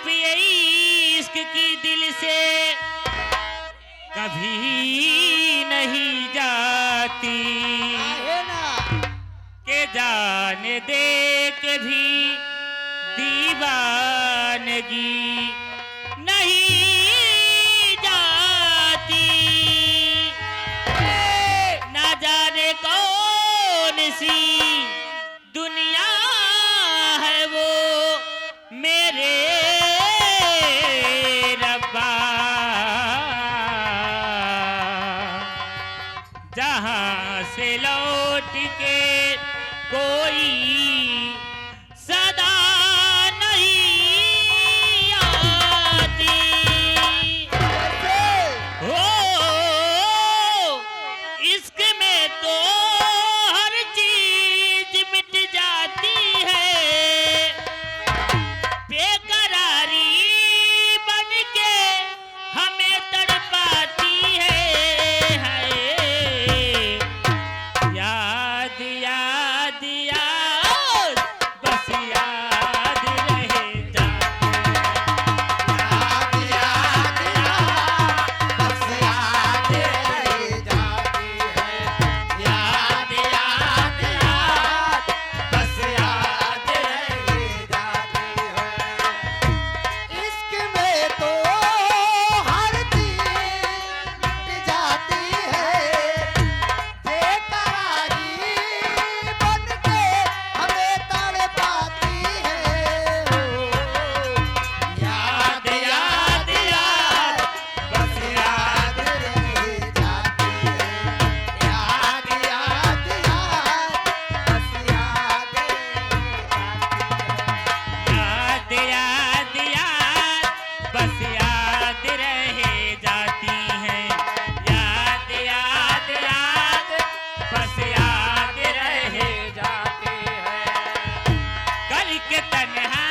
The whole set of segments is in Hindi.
तड़प इश्क की दिल से कभी नहीं जाती के जाने दे के भी दीवानगी नहीं जाती। ना जाने कौन सी दुनिया है वो मेरे रब्बा, जहां से लौट के कोई सदा नहीं आती। हो इश्क में तो हर चीज मिट जाती है, बेकरारी बन के हमें तड़पाती है। याद याद याद बस याद रहे जाती है। याद याद याद बस याद रहे जाती है। याद याद याद बस याद रहे जाती है। इश्क में तो हर चीज मिट जाती है, बेकरारी बन के हमें तड़पाती है। याद याद याद बस याद रह जाती है। याद याद याद बस याद याद याद याद बस याद रह जाती है। याद याद याद बस याद रह जाती है। कल के तन्हा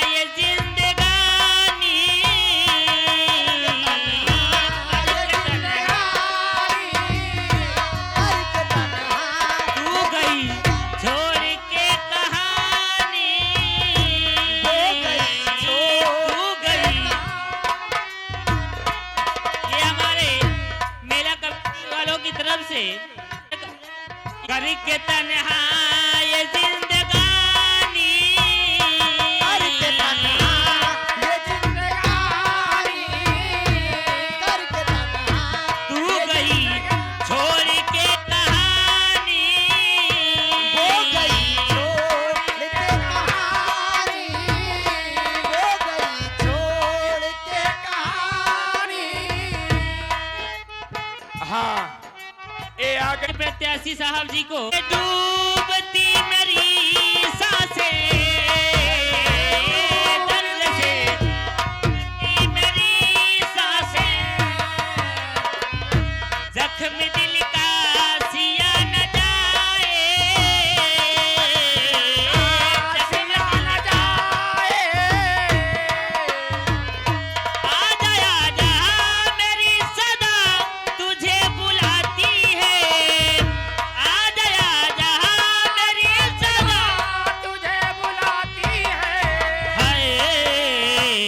ये जिंदगानी, कल के तन्हा तू गई छोड़ के कहानी, तू गई। ये हमारे मेला कमेटी वालों की तरफ से करके तन्हा ये जिंदगानी, ये जिंदगानी करके तन्हा तू गई छोड़ के कहानी, वो गई छोड़ के कहानी, वो गई छोड़ के कहानी। हाँ ए आगे प्रत्याशी साहब जी को डूबती मेरी सांसें दर्द से, डूबती मेरी सांसें, जख्म दिल का सिया न जाए, सिया न जाए। आजा आजा मेरी सदा तुझे बुलाती है। आजा आजा मेरी सदा तुझे बुलाती है। हाय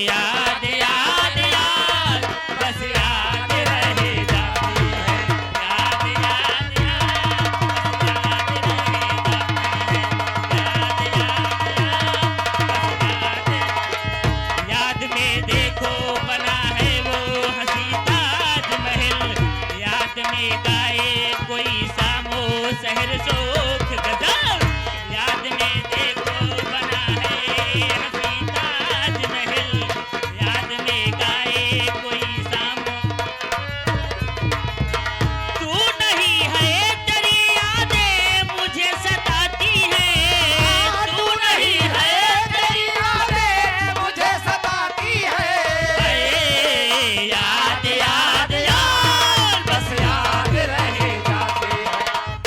याद याद याद बस याद रह जाती है। याद याद याद बस याद रह जाती है। याद याद याद बस याद में देखो बना है वो हंसी ताजमहल, याद में गाए कोई सामो शहर शोख गजल। याद में देखो बना है हंसी ताजमहल, याद में गाए कोई सामो। तू नहीं है तेरी यादें मुझे सताती है, तू नहीं है तेरी यादें मुझे सताती है। याद याद याद बस याद रह जाती है।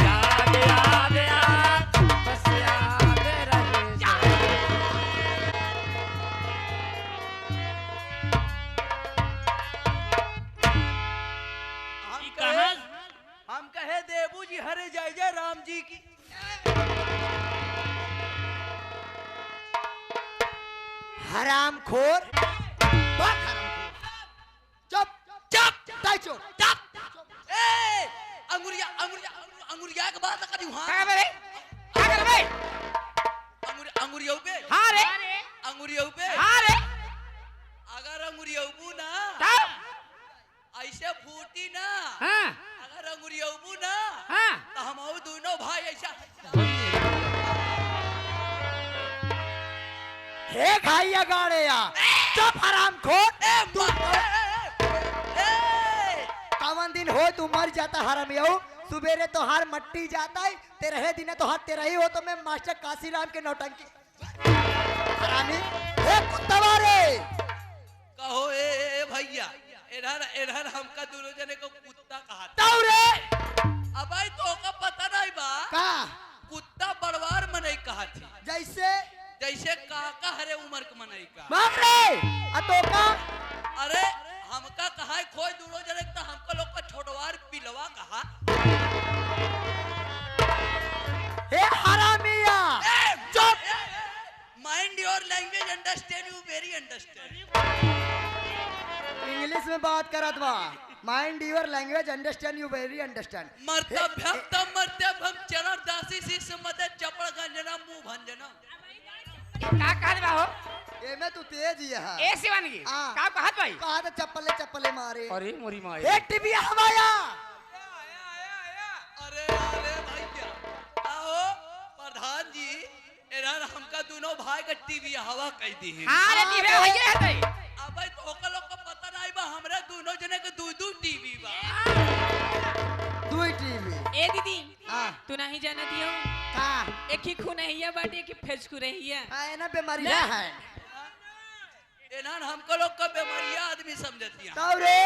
याद याद याद बस याद रह जाती है। कहाँ हम कहे देबू जी हरे जय जय राम जी की। हरामखोर भाग हरामखोर। चुप चुप ताई चुप। चुप ए अंगुरिया अंगुरिया अंगुरिया के बात करी हां क्या बे क्या कर बे अंगुरिया पे हां रे अंगुरिया पे हां रे अगर अंगुरिया ना तब ऐसे फूटी ना हां अगर अंगुरिया ना हां तो हम दोनों भाई ऐसा हे खाइया गाड़ेया चुप हरामखोर। तू कावन दिन हो तू मर जाता हरामियो। सुबेरे तो हार मट्टी जाता है तेरे है दिन तो हाथ तेरा ही हो। तो मैं मास्टर काशीराम के नौटंकी हरामी। हे कुत्तवारे कहो ए भैया इधर इधर हमका दोनों जने को कुत्ता कहा तौरे अब आई तो का पता नहीं बा का कुत्ता बड़वार मनई कहा थी जैसे जैसे काका हरे उम्र के मनई का बाप रे अतोका अरे हमका कहा खोज दोनों जने तो हमका लोग का छोटवार पिलवा कहा हे हरामिया चुप। Mind your language understand you very understand English में बात करत बा। Mind your language understand you very understand. मर्तभ्यम तम मर्तभ्यम चरण दासी शीस मदे चपड़ गंजना मुंह भंजना का कहत बा हो एमे तू तेज ही है। ए शिवानगी हाँ। का कहत भाई कहा तो चप्पले चप्पले मारे। अरे मोरी माई हे टीवी हवाया अरे अरे भैया आओ प्रधान जी इधर हमका दोनों भाई का टीवी हवा कह दी है हां रे टीवी होइए हतई अब तो ओका लोग को पता नहीं बा हमरा दोनों जने के दू टीवी बा दुई टीवी ए दीदी हां तू नहीं जाना दियो का एक ही खून है बाटे की फेजकू रही है है ना बीमारी ना। है इन्हन हमको लोग का बीमारियां आदमी समझती हैं तौरे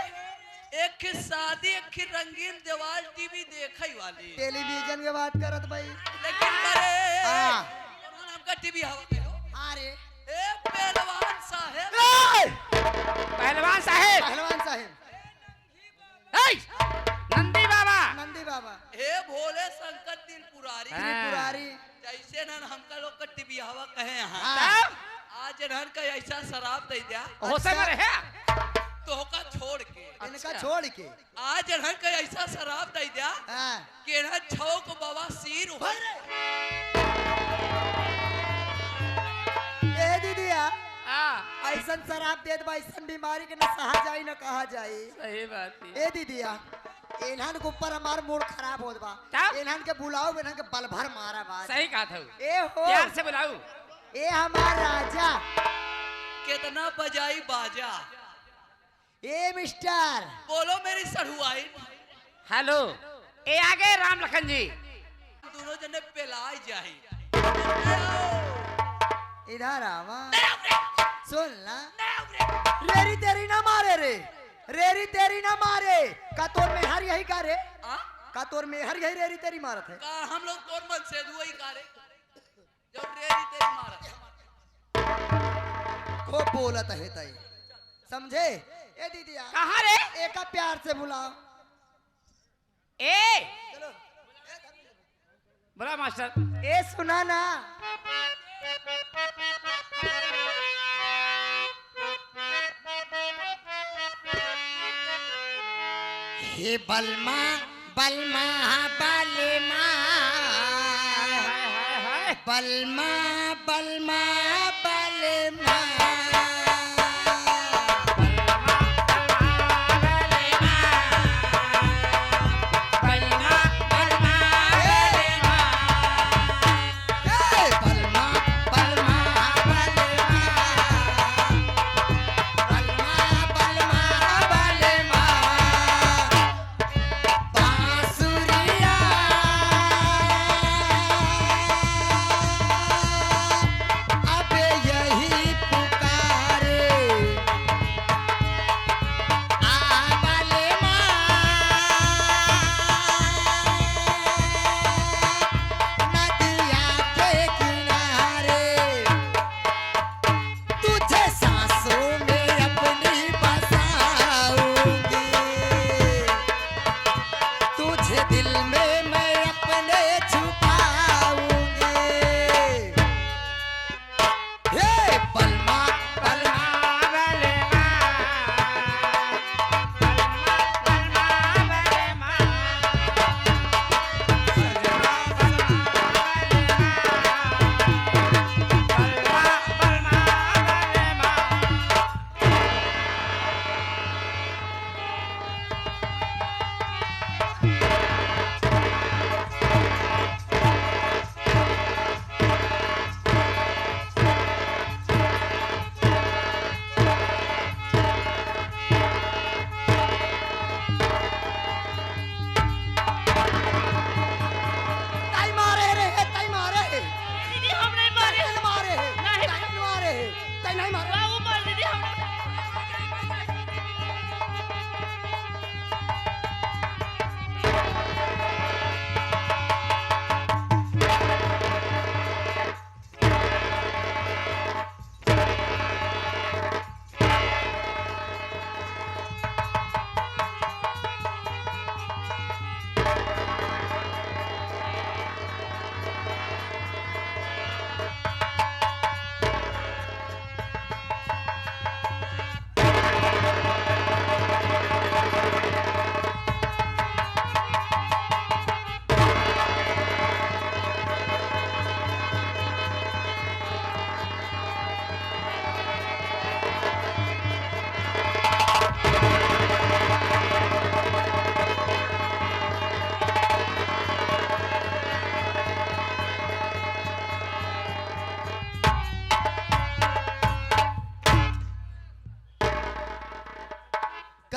एक ही शादी एक ही रंगीन दीवार टीवी देखई वाली टेलीविजन के बात करत भाई। लेकिन बड़े हाँ। इन्हन हमका टीवी हवा कहो अरे ए पहलवान साहब पहलवान साहब पहलवान साहब ए नंदी बाबा नंदी बाबा हे भोले शंकर दिन पुरारी हाँ। त्रिपुरारी जैसे न हमका लोग का टीवी हवा कहे यहाँ हाँ। तब आज इन्हन का ऐसा शराब दे दिया हो सके है तो का छोड़ के इनका छोड़ के आज इन्हन का ऐसा शराब दे दिया हाँ। कि इन्हन छौक बाबा सिर उभर ए दीदिया हां ऐसन शराब देत बा ऐसन बीमारी के न सहा जाई न कहा जाई। सही बात है ए दीदिया इन्हन के ऊपर हमार मूड खराब होत बा। तब? इन्हन के बुलाओ इन्हन के बल भर मारा बा। सही कहा था ए हो प्यार से बुलाऊ ए हमार राजा कितना बजाई बाजा ए मिस्टर बोलो मेरी सढ़ुआई हेलो ए आगे राम लखन जी दोनों जने पेलाई जाही इधर आवा सुन ना रेरी तेरी ना मारे रे रेरी तेरी ना मारे का तोर में हर यही का रे आ? का तोर में हर यही रेरी तेरी मारत है। का हम लोग तोर मन से दुआई कारे जब रेरी तेरी मारा खूब बोलत है तई समझे। ए दीदिया कहां रे एक का प्यार से बुलाओ। ए बोला मास्टर ए सुना ना हे बलमा बलमा बलमा बलमा बलमा बलमा बलमा बलमा बलमा बलमा बलमा बांसुरिया अब यही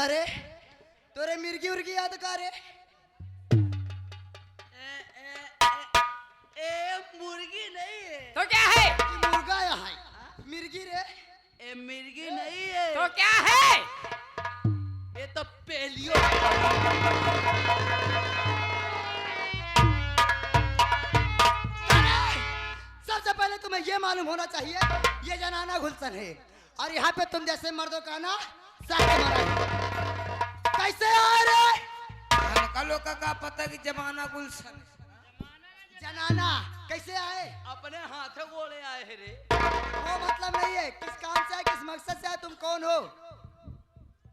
करे तोरे मिर्गी उर्गी याद करे मुर्गी नहीं है, तो क्या है? कि मुर्गा या है मिर्गी रे ये मिर्गी नहीं है, तो क्या है? ये तो पेलियो। सबसे पहले तुम्हें ये मालूम होना चाहिए ये जनाना गुलशन है और यहाँ पे तुम जैसे मर्दों का ना साथ मारा है। कैसे आए रे हमका लोग का पता कि जमाना गुलशन जनाना कैसे आए अपने हाथ गोले आए हैं रे। वो मतलब नहीं है किस काम से आए किस मकसद से आए तुम कौन हो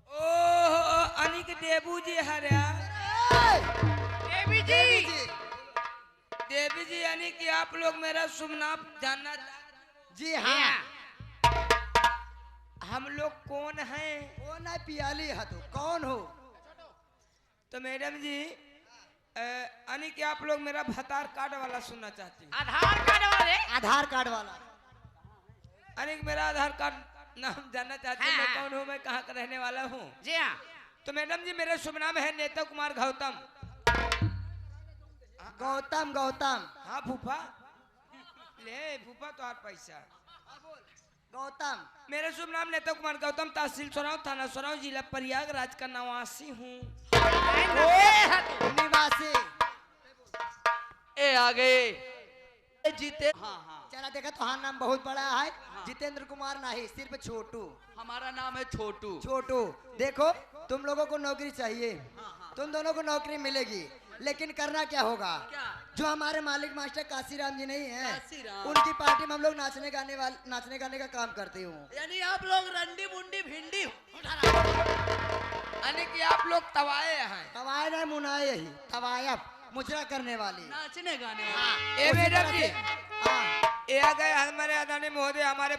ओह अनिक देबू जी हरिया ए, देवी देवी जी। जी देवी जी यानी कि आप लोग मेरा शुभ नाम जानना जी हाँ हम लोग कौन हैं? कौन है पियाली है तू कौन हो तो मैडम जी यानी कि आप लोग मेरा भतार कार्ड वाला सुनना चाहती हैं। आधार कार्ड वाले। आधार कार्ड वाला यानी कि मेरा आधार कार्ड नाम जानना चाहती हैं। हाँ। मैं कौन हूँ, मैं कहाँ का रहने वाला हूँ? जी हाँ। तो मैडम जी मेरा शुभ नाम है नेता कुमार गौतम। गौतम गौतम हाँ फूफा ले फूफा तो आप पैसा गौतम मेरा शुभ नाम नेता कुमार गौतम, तहसील सोराव, थाना सोराव, जिला प्रयागराज का निवासी हूँ। निवासी ए आ गए ए, जीते। हाँ हाँ, चला देखा तो हाँ नाम बहुत बड़ा है जितेंद्र कुमार नहीं सिर्फ छोटू हमारा नाम है छोटू। छोटू देखो तुम लोगों को नौकरी चाहिए तुम दोनों को नौकरी मिलेगी लेकिन करना क्या होगा क्या? जो हमारे मालिक मास्टर काशीराम जी नहीं है काशीराम। उनकी पार्टी में हम लोग नाचने गाने का काम करते हूँ यानी आप लोग रंडी मुंडी भिंडी यानी कि आप लोग तवाए हैं। तवायब है मुनाए यही तवायब मुजरा करने वाली नाचने गाने हाँ, ए उसी मैडम तरह जी से- हाँ ये आ गए हमारे आदरणीय महोदय हमारे